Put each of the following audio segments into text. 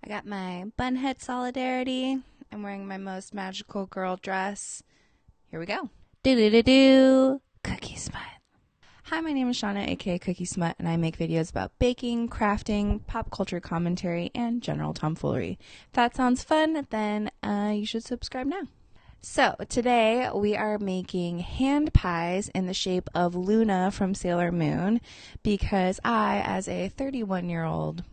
I got my bunhead solidarity. I'm wearing my most magical girl dress. Here we go. Do Cookie Smut. Hi, my name is Shauna, aka Cookie Smut, and I make videos about baking, crafting, pop culture commentary, and general tomfoolery. If that sounds fun, then you should subscribe now. So, today we are making hand pies in the shape of Luna from Sailor Moon because I, as a 31-year-old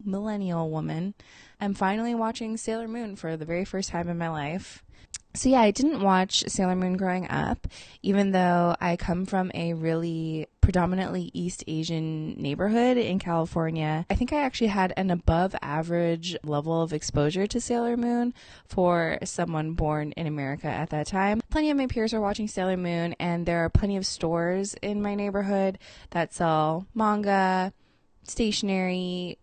millennial woman, am finally watching Sailor Moon for the very first time in my life. So yeah, I didn't watch Sailor Moon growing up, even though I come from a really predominantly East Asian neighborhood in California. I think I actually had an above average level of exposure to Sailor Moon for someone born in America at that time. Plenty of my peers are watching Sailor Moon, and there are plenty of stores in my neighborhood that sell manga, stationery,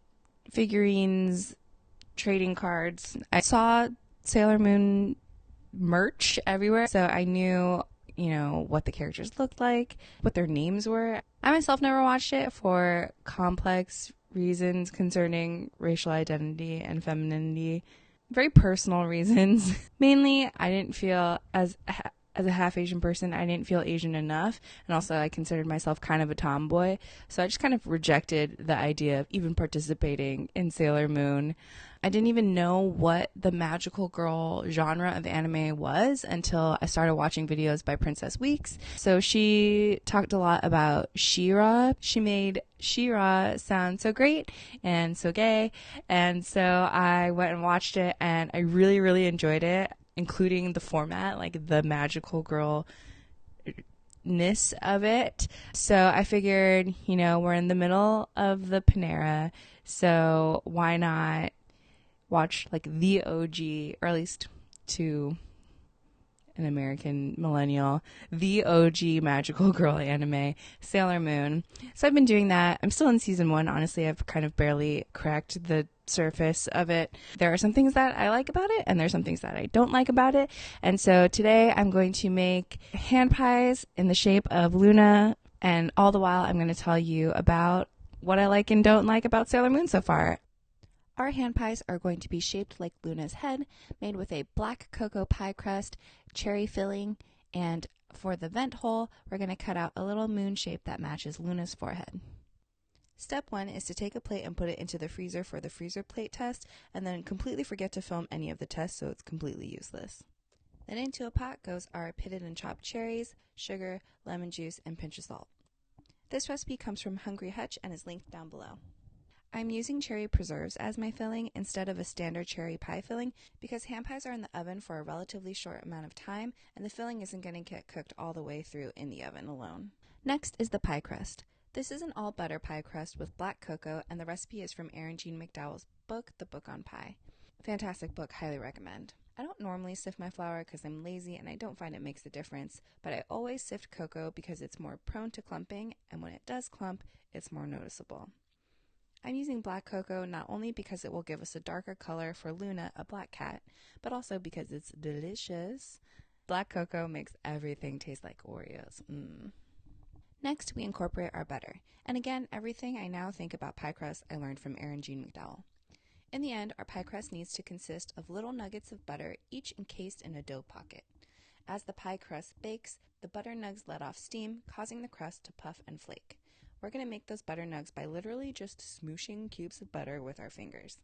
figurines, trading cards. I saw Sailor Moon merch everywhere, so I knew, what the characters looked like, what their names were. I myself never watched it for complex reasons concerning racial identity and femininity, very personal reasons. Mainly, I didn't feel as a half Asian person, I didn't feel Asian enough, and also I considered myself kind of a tomboy, so I just kind of rejected the idea of even participating in Sailor Moon. I didn't even know what the magical girl genre of anime was until I started watching videos by Princess Weeks. So she talked a lot about She-Ra. She made She-Ra sound so great and so gay, and so I went and watched it, and I really, really enjoyed it, including the format, like the magical girl ness of it. So I figured, we're in the middle of the Panera, so why not watch like the OG, or at least to an American millennial, the OG magical girl anime, Sailor Moon. So I've been doing that. I'm still in season 1. Honestly, I've kind of barely cracked the surface of it. There are some things that I like about it, and there's some things that I don't like about it. And so today I'm going to make hand pies in the shape of Luna, and all the while I'm going to tell you about what I like and don't like about Sailor Moon so far. Our hand pies are going to be shaped like Luna's head, made with a black cocoa pie crust, cherry filling, and for the vent hole, we're going to cut out a little moon shape that matches Luna's forehead. Step 1 is to take a plate and put it into the freezer for the freezer plate test, and then completely forget to film any of the tests so it's completely useless. Then into a pot goes our pitted and chopped cherries, sugar, lemon juice, and pinch of salt. This recipe comes from Hungry Hutch and is linked down below. I'm using cherry preserves as my filling instead of a standard cherry pie filling because hand pies are in the oven for a relatively short amount of time and the filling isn't going to get cooked all the way through in the oven alone. Next is the pie crust. This is an all butter pie crust with black cocoa, and the recipe is from Erin Jean McDowell's book, The Book on Pie. Fantastic book, highly recommend. I don't normally sift my flour because I'm lazy and I don't find it makes a difference, but I always sift cocoa because it's more prone to clumping, and when it does clump, it's more noticeable. I'm using black cocoa not only because it will give us a darker color for Luna, a black cat, but also because it's delicious. Black cocoa makes everything taste like Oreos. Next, we incorporate our butter. And again, everything I now think about pie crust I learned from Erin Jean McDowell. In the end, our pie crust needs to consist of little nuggets of butter, each encased in a dough pocket. As the pie crust bakes, the Butternugs let off steam, causing the crust to puff and flake. We're going to make those Butternugs by literally just smooshing cubes of butter with our fingers.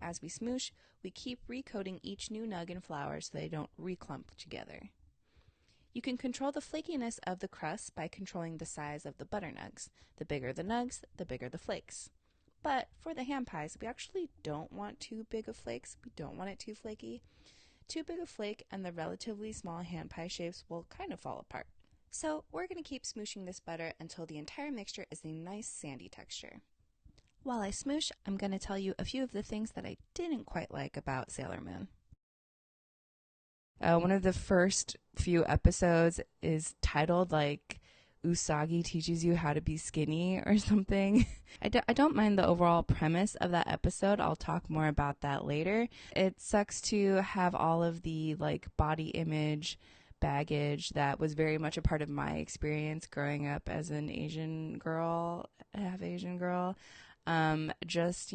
As we smoosh, we keep recoating each new nug in flour so they don't reclump together. You can control the flakiness of the crust by controlling the size of the Butternugs. The bigger the nugs, the bigger the flakes. But for the hand pies, we actually don't want too big of flakes. We don't want it too flaky. Too big a flake and the relatively small hand pie shapes will kind of fall apart. So we're going to keep smooshing this butter until the entire mixture is a nice sandy texture. While I smoosh, I'm going to tell you a few of the things that I didn't quite like about Sailor Moon. One of the first few episodes is titled like Usagi teaches you how to be skinny or something. I don't mind the overall premise of that episode. I'll talk more about that later. It sucks to have all of the like body image baggage that was very much a part of my experience growing up as an Asian girl, half Asian girl. Just,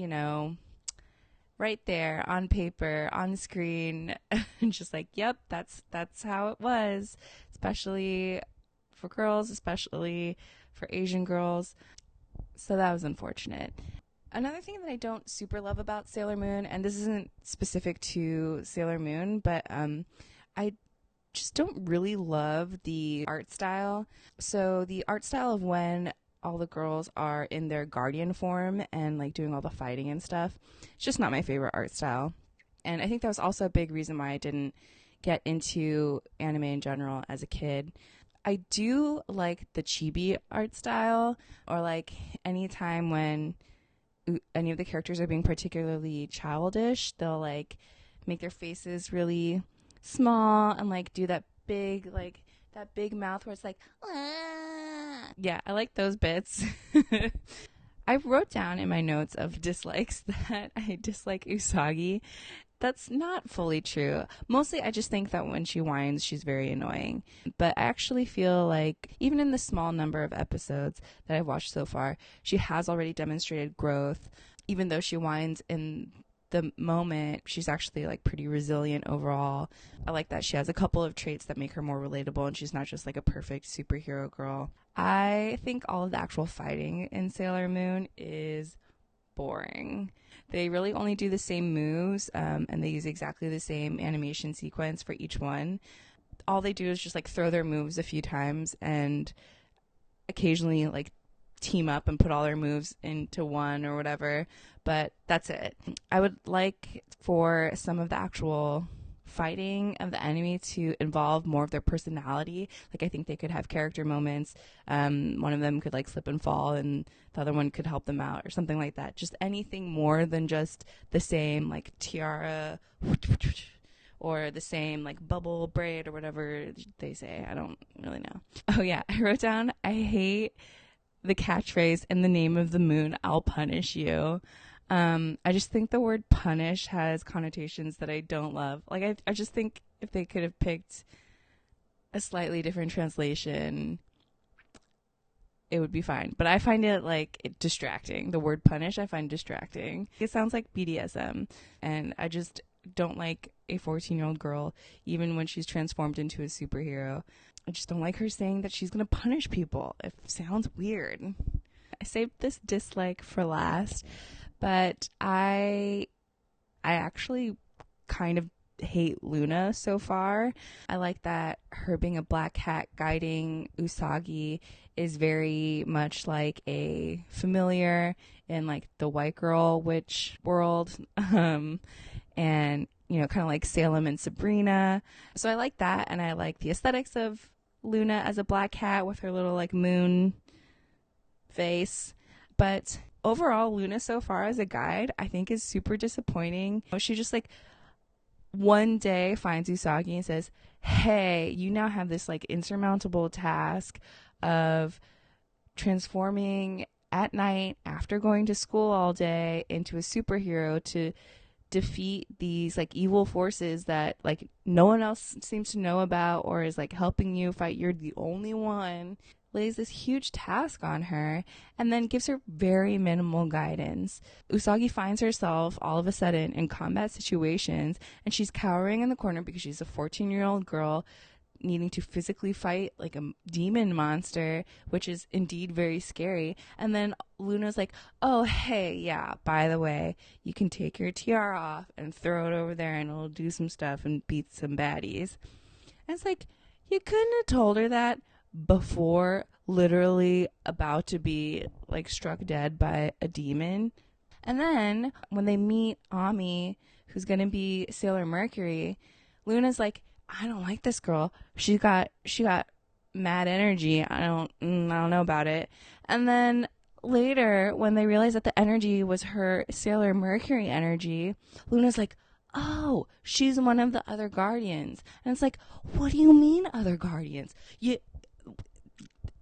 right there on paper, on screen, and just like, yep, that's how it was, especially for girls, especially for Asian girls. So that was unfortunate. Another thing that I don't super love about Sailor Moon, and this isn't specific to Sailor Moon, but I just don't really love the art style. So the art style of when all the girls are in their guardian form and like doing all the fighting and stuff, it's just not my favorite art style. And I think that was also a big reason why I didn't get into anime in general as a kid. I do like the chibi art style, or like anytime when any of the characters are being particularly childish, they'll like make their faces really small and like do that big mouth where it's like, ah. Yeah, I like those bits. I wrote down in my notes of dislikes that I dislike Usagi. That's not fully true. Mostly I just think that when she whines, she's very annoying. But I actually feel like even in the small number of episodes that I've watched so far, she has already demonstrated growth. Even though she whines in the moment, she's actually like pretty resilient overall. I like that she has a couple of traits that make her more relatable and she's not just like a perfect superhero girl. I think all of the actual fighting in Sailor Moon is boring. They really only do the same moves, and they use exactly the same animation sequence for each one. All they do is just like throw their moves a few times and occasionally like team up and put all their moves into one or whatever, but that's it. I would like for some of the actual fighting of the enemy to involve more of their personality. Like I think they could have character moments. One of them could like slip and fall and the other one could help them out or something like that. Just anything more than just the same like tiara or the same like bubble braid or whatever they say. I don't really know. Oh yeah, I wrote down, I hate the catchphrase, "In the name of the moon, I'll punish you." I just think the word punish has connotations that I don't love. Like, I just think if they could have picked a slightly different translation, it would be fine. But I find it, distracting. The word punish, I find distracting. It sounds like BDSM, and I just don't like a 14-year-old girl, even when she's transformed into a superhero. I just don't like her saying that she's going to punish people. It sounds weird. I saved this dislike for last, but I actually kind of hate Luna so far. I like that her being a black cat guiding Usagi is very much like a familiar in like the white girl witch world, and you know, kind of like Salem and Sabrina. So I like that, and I like the aesthetics of Luna as a black cat with her little like moon face. But overall, Luna so far as a guide, I think is super disappointing. She just like one day finds Usagi and says, "Hey, you now have this like insurmountable task of transforming at night after going to school all day into a superhero to defeat these like evil forces that like no one else seems to know about or is like helping you fight. You're the only one." Lays this huge task on her and then gives her very minimal guidance. Usagi finds herself all of a sudden in combat situations and she's cowering in the corner because she's a 14-year-old girl needing to physically fight like a demon monster, which is indeed very scary. And then Luna's like, "Oh, hey, yeah, by the way, you can take your tiara off and throw it over there and it'll do some stuff and beat some baddies." And it's like, you couldn't have told her that before literally about to be like struck dead by a demon. And then when they meet Ami, who's going to be Sailor Mercury, Luna's like, "I don't like this girl. She got mad energy. I don't know about it." And then later when they realize that the energy was her Sailor Mercury energy, Luna's like, "Oh, she's one of the other guardians." And it's like, what do you mean other guardians?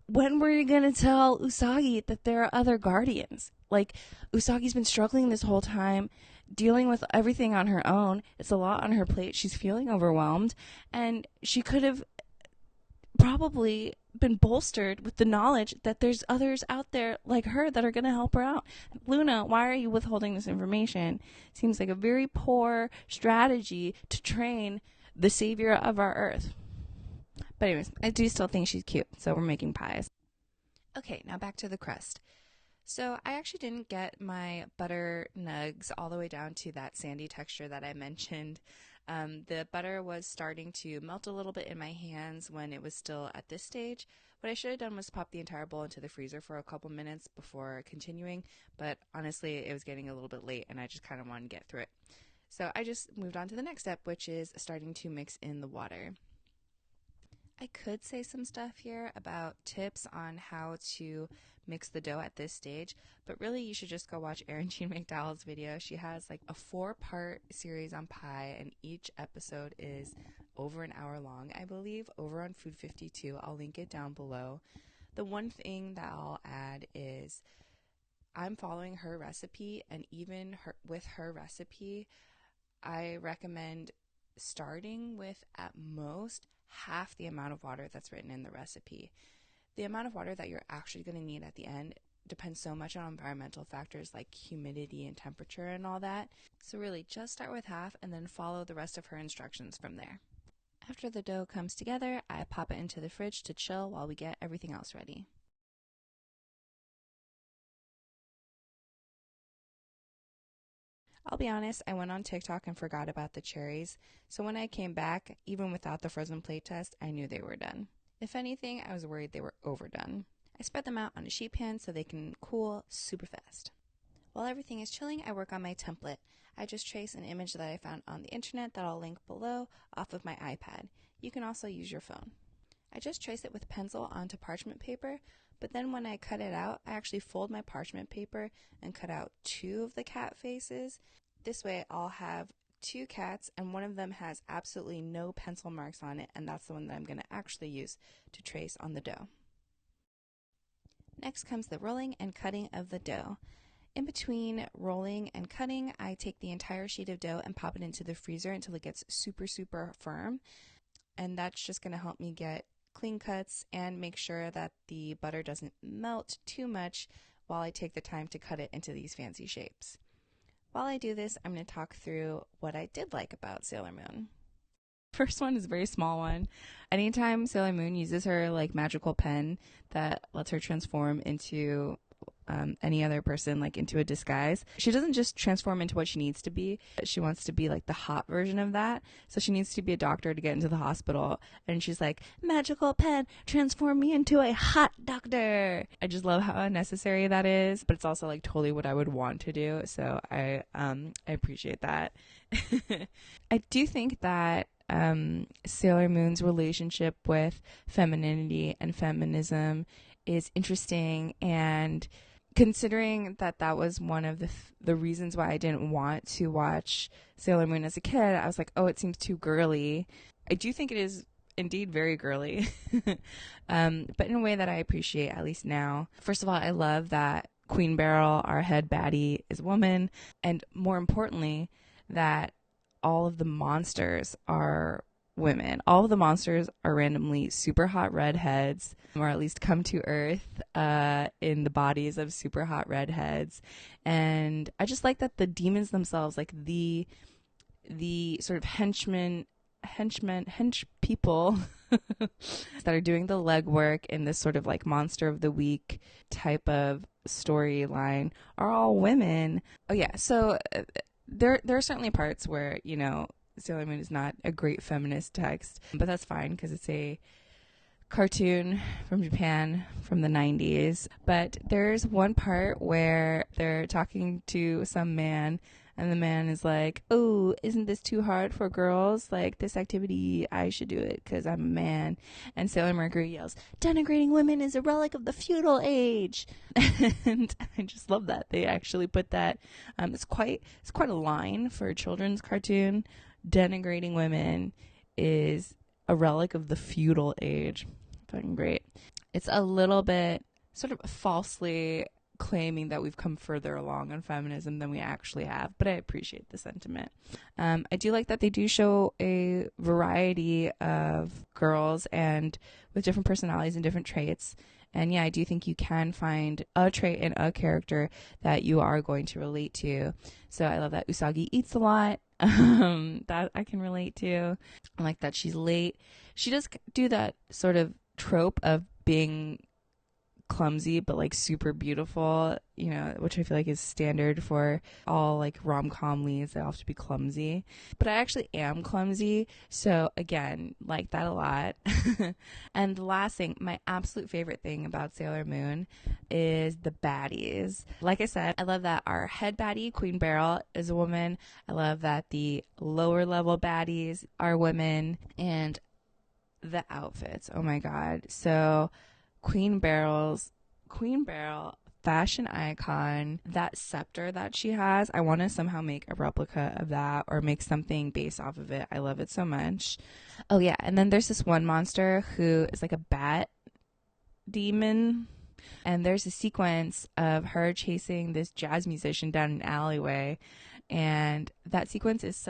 When were you going to tell Usagi that there are other guardians? Like, Usagi's been struggling this whole time, dealing with everything on her own. It's a lot on her plate. She's feeling overwhelmed. And she could have probably been bolstered with the knowledge that there's others out there like her that are going to help her out. Luna, why are you withholding this information? Seems like a very poor strategy to train the savior of our earth. But anyways, I do still think she's cute, so we're making pies. Okay, now back to the crust. So I actually didn't get my Butternugs all the way down to that sandy texture that I mentioned. The butter was starting to melt a little bit in my hands when it was still at this stage. What I should have done was pop the entire bowl into the freezer for a couple minutes before continuing, but honestly it was getting a little bit late and I just kind of wanted to get through it. So I just moved on to the next step, which is starting to mix in the water. I could say some stuff here about tips on how to mix the dough at this stage, but really you should just go watch Erin Jean McDowell's video. She has like a 4-part series on pie, and each episode is over an hour long, I believe, over on Food 52. I'll link it down below. The one thing that I'll add is I'm following her recipe, and even with her recipe, I recommend starting with at most half the amount of water that's written in the recipe. The amount of water that you're actually going to need at the end depends so much on environmental factors like humidity and temperature and all that. So really just start with half and then follow the rest of her instructions from there. After the dough comes together, I pop it into the fridge to chill while we get everything else ready. I'll be honest, I went on TikTok and forgot about the cherries, so when I came back, even without the frozen plate test, I knew they were done. If anything, I was worried they were overdone. I spread them out on a sheet pan so they can cool super fast. While everything is chilling, I work on my template. I just trace an image that I found on the internet that I'll link below off of my iPad. You can also use your phone. I just trace it with pencil onto parchment paper, but then when I cut it out, I actually fold my parchment paper and cut out 2 of the cat faces. This way I'll have 2 cats, and one of them has absolutely no pencil marks on it, and that's the one that I'm going to actually use to trace on the dough. Next comes the rolling and cutting of the dough. In between rolling and cutting, I take the entire sheet of dough and pop it into the freezer until it gets super, super firm, and that's just going to help me get clean cuts and make sure that the butter doesn't melt too much while I take the time to cut it into these fancy shapes. While I do this, I'm going to talk through what I did like about Sailor Moon. First one is a very small one. Anytime Sailor Moon uses her like magical pen that lets her transform into any other person, like into a disguise, she doesn't just transform into what she needs to be. She wants to be like the hot version of that. So she needs to be a doctor to get into the hospital, and she's like, magical pen, transform me into a hot doctor. I just love how unnecessary that is, but it's also like totally what I would want to do. So I appreciate that. I do think that Sailor Moon's relationship with femininity and feminism is interesting, and considering that that was one of the reasons why I didn't want to watch Sailor Moon as a kid, I was like, oh, it seems too girly. I do think it is indeed very girly, but in a way that I appreciate, at least now. First of all, I love that Queen Beryl, our head baddie, is a woman, and more importantly, that all of the monsters are women. All of the monsters are randomly super hot redheads, or at least come to Earth in the bodies of super hot redheads. And I just like that the demons themselves, like the sort of hench people that are doing the legwork in this sort of like monster of the week type of storyline, are all women. Oh yeah, so there are certainly parts where, you know, Sailor Moon is not a great feminist text, but that's fine because it's a cartoon from Japan from the 90s. But there's one part where they're talking to some man, and the man is like, oh, isn't this too hard for girls? Like, this activity, I should do it because I'm a man. And Sailor Mercury yells, denigrating women is a relic of the feudal age. And I just love that. They actually put that. It's quite a line for a children's cartoon. Denigrating women is a relic of the feudal age. Fucking great. It's a little bit sort of falsely claiming that we've come further along on feminism than we actually have, but I appreciate the sentiment. I do like that they do show a variety of girls and with different personalities and different traits. And yeah, I do think you can find a trait in a character that you are going to relate to. So I love that Usagi eats a lot. That I can relate to. I like that she's late. She does do that sort of trope of being clumsy but like super beautiful, you know, which I feel like is standard for all like rom-com leads. They all have to be clumsy, but I actually am clumsy, so again, like that a lot. And the last thing, my absolute favorite thing about Sailor Moon is the baddies. Like I said, I love that our head baddie, Queen Beryl, is a woman. I love that the lower level baddies are women, and the outfits, oh my god. So Queen Beryl, fashion icon, that scepter that she has, I want to somehow make a replica of that or make something based off of it. I love it so much. Oh yeah, and then there's this one monster who is like a bat demon, and there's a sequence of her chasing this jazz musician down an alleyway, and that sequence is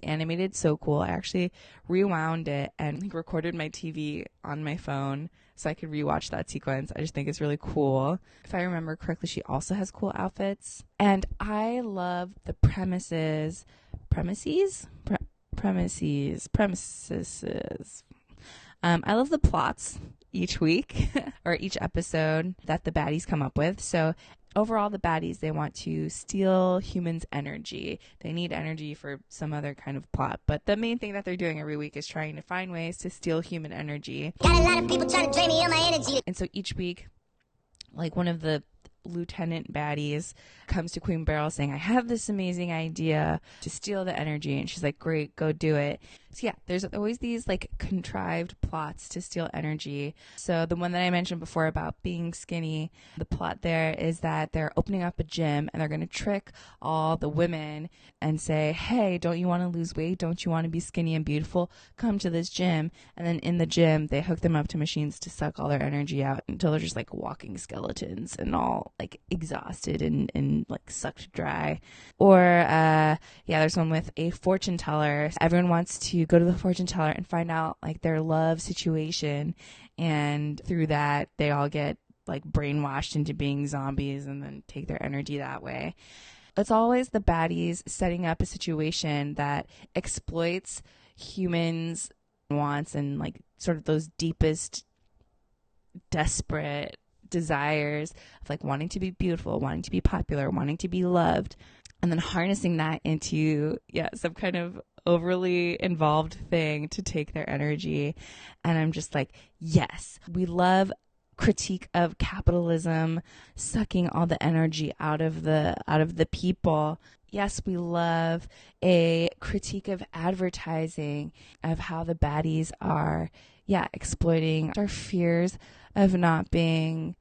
animated so cool. I actually rewound it and like recorded my TV on my phone so I could rewatch that sequence. I just think it's really cool. If I remember correctly, she also has cool outfits. And I love the premises. I love the plots each week or each episode that the baddies come up with. So overall, the baddies, they want to steal humans' energy. They need energy for some other kind of plot. But the main thing that they're doing every week is trying to find ways to steal human energy. Got a lot of people trying to drain me of my energy. And so each week, like one of the lieutenant baddies comes to Queen Beryl saying, I have this amazing idea to steal the energy. And she's like, great, go do it. So yeah, there's always these like contrived plots to steal energy. So the one that I mentioned before about being skinny, the plot there is that they're opening up a gym and they're going to trick all the women and say, hey, don't you want to lose weight? Don't you want to be skinny and beautiful? Come to this gym. And then in the gym, they hook them up to machines to suck all their energy out until they're just like walking skeletons and all like exhausted and like sucked dry. Or yeah, there's one with a fortune teller. Everyone wants to go to the fortune teller and find out like their love situation, and through that they all get like brainwashed into being zombies and then take their energy that way. It's always the baddies setting up a situation that exploits humans' wants and like sort of those deepest desperate desires of like wanting to be beautiful, wanting to be popular, wanting to be loved, and then harnessing that into some kind of overly involved thing to take their energy. And I'm just like, yes, we love critique of capitalism sucking all the energy out of the people. Yes, we love a critique of advertising, of how the baddies are exploiting our fears of not being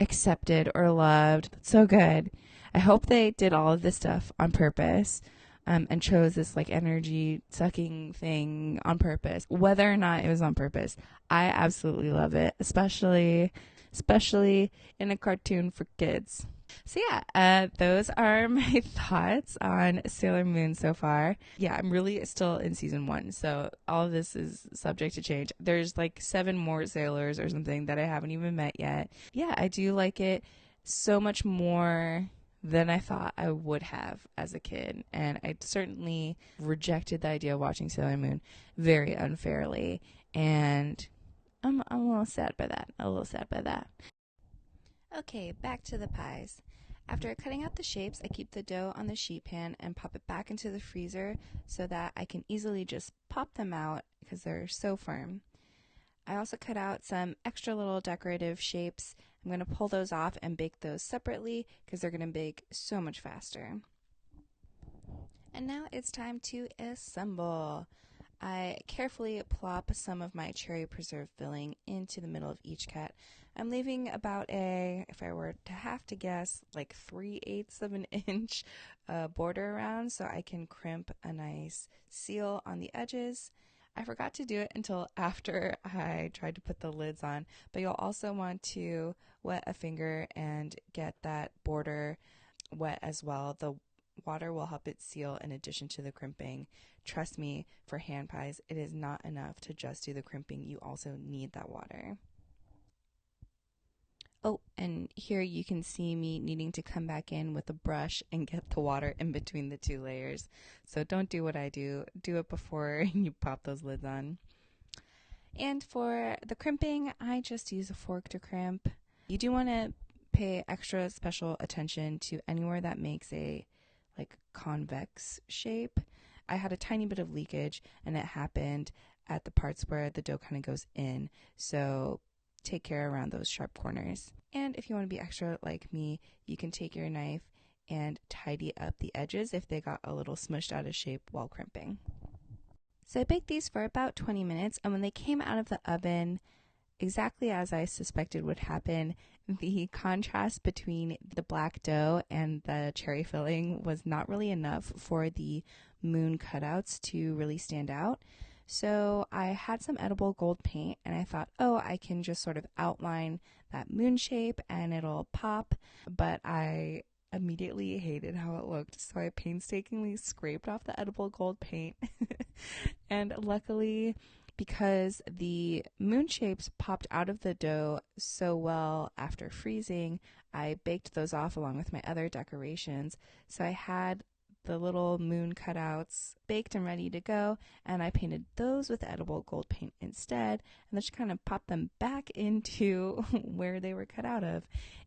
accepted or loved. It's so good. I hope they did all of this stuff on purpose, and chose this like energy sucking thing on purpose. Whether or not it was on purpose, I absolutely love it, especially in a cartoon for kids. So yeah, those are my thoughts on Sailor Moon so far. Yeah, I'm really still in season 1, so all of this is subject to change. There's like 7 more sailors or something that I haven't even met yet. Yeah, I do like it so much more than I thought I would have as a kid, and I certainly rejected the idea of watching Sailor Moon very unfairly, and I'm a little sad by that. Okay, back to the pies. After cutting out the shapes, I keep the dough on the sheet pan and pop it back into the freezer so that I can easily just pop them out because they're so firm. I also cut out some extra little decorative shapes. I'm going to pull those off and bake those separately because they're going to bake so much faster. And now it's time to assemble. I carefully plop some of my cherry preserve filling into the middle of each cut. I'm leaving about if I were to have to guess, like 3/8 of an inch border around so I can crimp a nice seal on the edges. I forgot to do it until after I tried to put the lids on, but you'll also want to wet a finger and get that border wet as well. The water will help it seal in addition to the crimping. Trust me, for hand pies, it is not enough to just do the crimping. You also need that water. Oh, and here you can see me needing to come back in with a brush and get the water in between the two layers. So don't do what I do. Do it before you pop those lids on. And for the crimping, I just use a fork to crimp. You do want to pay extra special attention to anywhere that makes a like convex shape. I had a tiny bit of leakage and it happened at the parts where the dough kind of goes in. So take care around those sharp corners. And if you want to be extra like me, you can take your knife and tidy up the edges if they got a little smushed out of shape while crimping. So I baked these for about 20 minutes, and when they came out of the oven, exactly as I suspected would happen, the contrast between the black dough and the cherry filling was not really enough for the moon cutouts to really stand out. So I had some edible gold paint and I thought, oh, I can just sort of outline that moon shape and it'll pop. But I immediately hated how it looked. So I painstakingly scraped off the edible gold paint. And luckily, because the moon shapes popped out of the dough so well after freezing, I baked those off along with my other decorations. So I had the little moon cutouts baked and ready to go, and I painted those with edible gold paint instead, and then just kind of popped them back into where they were cut out of,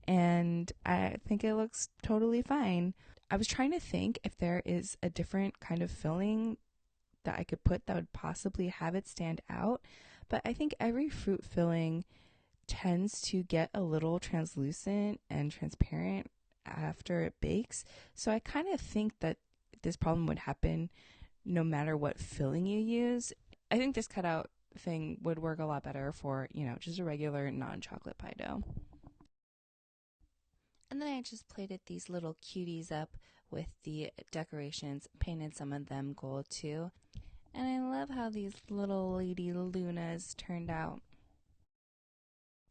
and I think it looks totally fine. I was trying to think if there is a different kind of filling that I could put that would possibly have it stand out, but I think every fruit filling tends to get a little translucent and transparent after it bakes. So I kind of think that this problem would happen no matter what filling you use. I think this cutout thing would work a lot better for, just a regular non-chocolate pie dough. And then I just plated these little cuties up with the decorations, painted some of them gold too. And I love how these little lady Lunas turned out.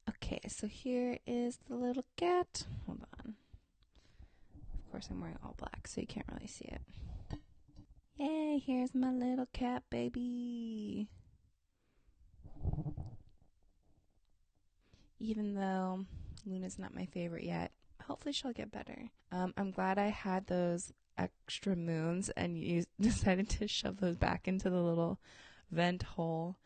Okay, so here is the little cat. Hold on. Of course, I'm wearing all black, so you can't really see it. Yay, here's my little cat baby. Even though Luna's not my favorite yet, hopefully she'll get better. I'm glad I had those extra moons and you decided to shove those back into the little vent hole.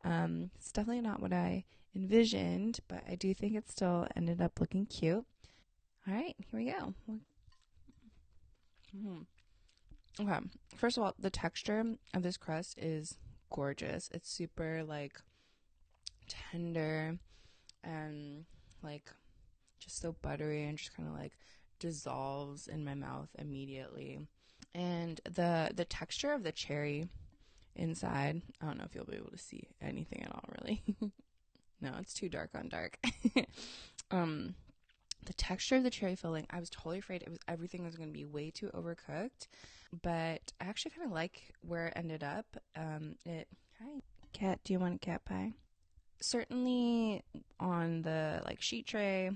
It's definitely not what I envisioned, but I do think it still ended up looking cute. All right, here we go. Okay, first of all, the texture of this crust is gorgeous. It's super tender and just so buttery and just kind of dissolves in my mouth immediately. And the texture of the cherry inside, I don't know if you'll be able to see anything at all, really. No, it's too dark on dark. The texture of the cherry filling, I was totally afraid everything was going to be way too overcooked, but I actually kind of like where it ended up. Hi, cat. Do you want a cat pie? Certainly on the sheet tray,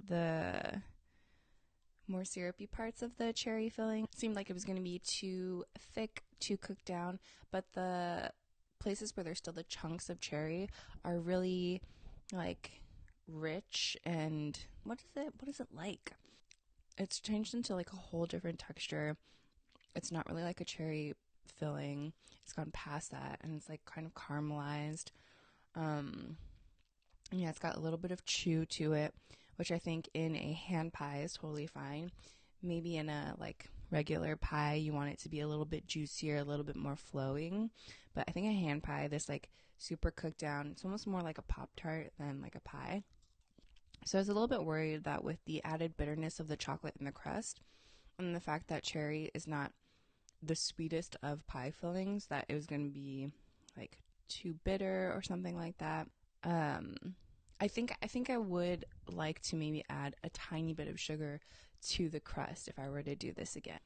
the more syrupy parts of the cherry filling seemed like it was going to be too thick to cook down, but the places where there's still the chunks of cherry are really rich. And what is it like? It's changed into a whole different texture. It's not really like a cherry filling. It's gone past that, and it's kind of caramelized. Yeah, it's got a little bit of chew to it, which I think in a hand pie is totally fine. Maybe in a regular pie you want it to be a little bit juicier, a little bit more flowing, but I think a hand pie, this super cooked down, it's almost more like a Pop-Tart than a pie. So I was a little bit worried that with the added bitterness of the chocolate in the crust and the fact that cherry is not the sweetest of pie fillings, that it was going to be too bitter or something like that. I think I would like to maybe add a tiny bit of sugar to the crust if I were to do this again.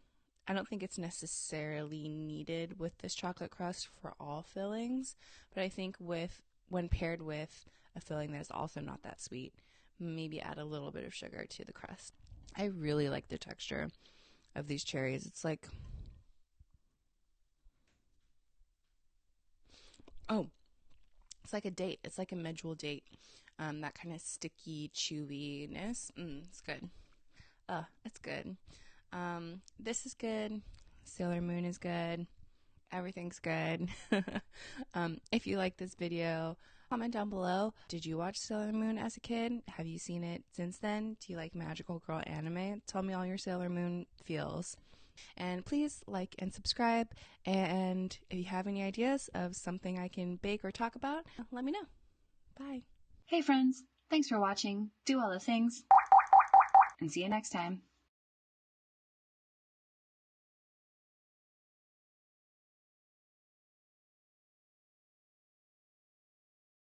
I don't think it's necessarily needed with this chocolate crust for all fillings, but I think when paired with a filling that is also not that sweet, maybe add a little bit of sugar to the crust. I really like the texture of these cherries. It's like, it's like a date. It's like a medjool date. That kind of sticky chewiness. It's good. It's good. This is good. Sailor Moon is good. Everything's good. If you like this video, comment down below. Did you watch Sailor Moon as a kid? Have you seen it since then? Do you like magical girl anime? Tell me all your Sailor Moon feels. And please like and subscribe. And if you have any ideas of something I can bake or talk about, let me know. Bye. Hey friends, thanks for watching. Do all the things. And see you next time.